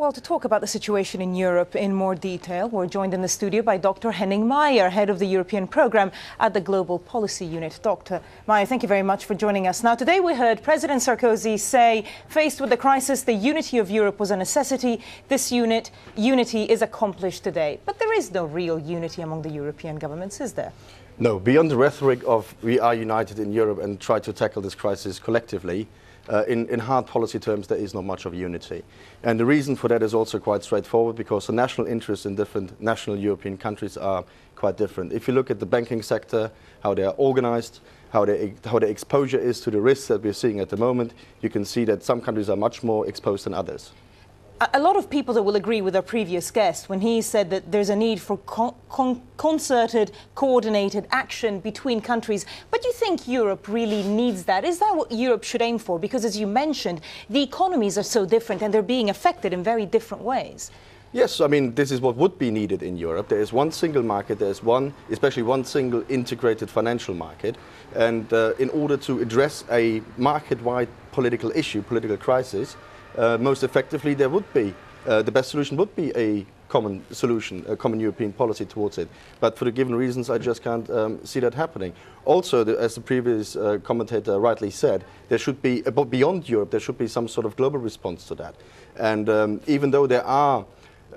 Well, to talk about the situation in Europe in more detail, we're joined in the studio by Dr. Henning Meyer, head of the European programme at the Global Policy Unit. Dr. Meyer, thank you very much for joining us. Now, today we heard President Sarkozy say, faced with the crisis, the unity of Europe was a necessity. This unity is accomplished today. But there is no real unity among the European governments, is there? No, beyond the rhetoric of we are united in Europe and try to tackle this crisis collectively, in hard policy terms, there is not much of unity. And the reason for that is also quite straightforward, because the national interests in different national European countries are quite different. If you look at the banking sector, how they are organized, how their exposure is to the risks that we're seeing at the moment, you can see that some countries are much more exposed than others. A lot of people that will agree with our previous guest when he said that there's a need for concerted, coordinated action between countries. But do you think Europe really needs that? Is that what Europe should aim for? Because, as you mentioned, the economies are so different and they're being affected in very different ways. Yes, I mean, this is what would be needed in Europe. There is one single market, there is especially one single integrated financial market. And in order to address a market-wide political issue, political crisis, most effectively, there would be, the best solution would be a common solution, a common European policy towards it. But for the given reasons, I just can't see that happening. Also, as the previous commentator rightly said, there should be, beyond Europe, there should be some sort of global response to that. And even though there are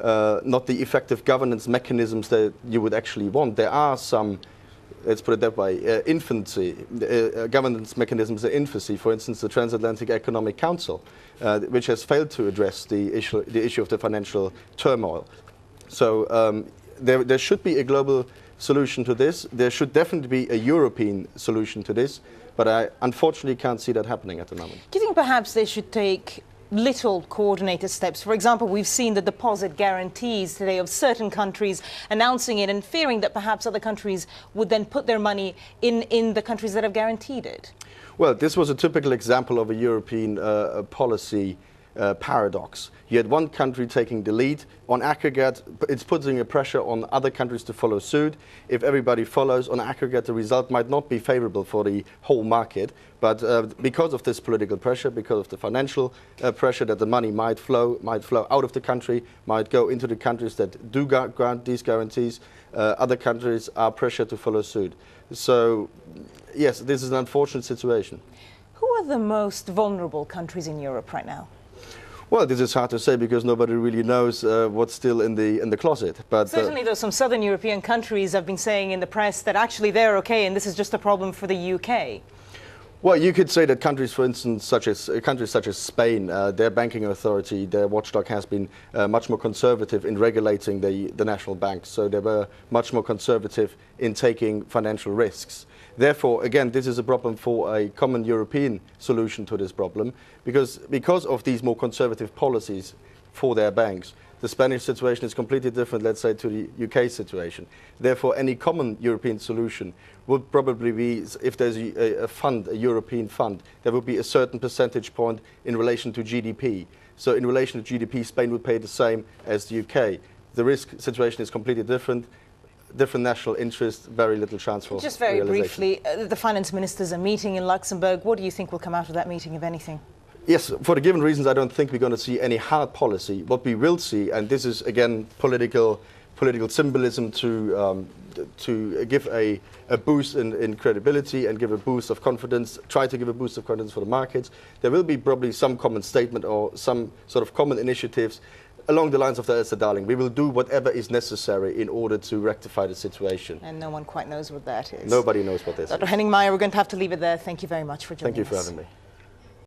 not the effective governance mechanisms that you would actually want, there are some, let's put it that way, governance mechanisms in infancy. For instance, the Transatlantic Economic Council, which has failed to address the issue of the financial turmoil. So there should be a global solution to this. There should definitely be a European solution to this, but I unfortunately can't see that happening at the moment. Do you think perhaps they should take little coordinated steps? For example, we've seen the deposit guarantees today of certain countries announcing it and fearing that perhaps other countries would then put their money in the countries that have guaranteed it. Well, this was a typical example of a European policy paradox. You had one country taking the lead. On aggregate, it's putting a pressure on other countries to follow suit. If everybody follows, on aggregate, the result might not be favorable for the whole market. But because of this political pressure, because of the financial pressure that the money might flow out of the country, might go into the countries that do grant these guarantees, other countries are pressured to follow suit. So, yes, this is an unfortunate situation. Who are the most vulnerable countries in Europe right now? Well, this is hard to say because nobody really knows what's still in the closet. But certainly, though, some southern European countries have been saying in the press that actually they're okay and this is just a problem for the UK. Well, you could say that countries, for instance, countries such as Spain, their banking authority, their watchdog has been much more conservative in regulating the national banks. So they were much more conservative in taking financial risks. Therefore, again, this is a problem for a common European solution to this problem, because of these more conservative policies for their banks. The Spanish situation is completely different, let's say, to the UK situation. Therefore, any common European solution would probably be, if there's a European fund, there would be a certain percentage point in relation to GDP. So in relation to GDP, Spain would pay the same as the UK. The risk situation is completely different national interests, very little chance for just very realization. Briefly, the finance ministers are meeting in Luxembourg. What do you think will come out of that meeting, if anything? Yes, for the given reasons, I don't think we're going to see any hard policy. What we will see, and this is again political symbolism to give a boost in credibility and give a boost of confidence, try to give a boost of confidence for the markets. There will be probably some common statement or some sort of common initiatives along the lines of the Darling. We will do whatever is necessary in order to rectify the situation. And no one quite knows what that is. Nobody knows what this is. Dr. Henning Meyer, we're going to have to leave it there. Thank you very much for joining us. Thank you for having me.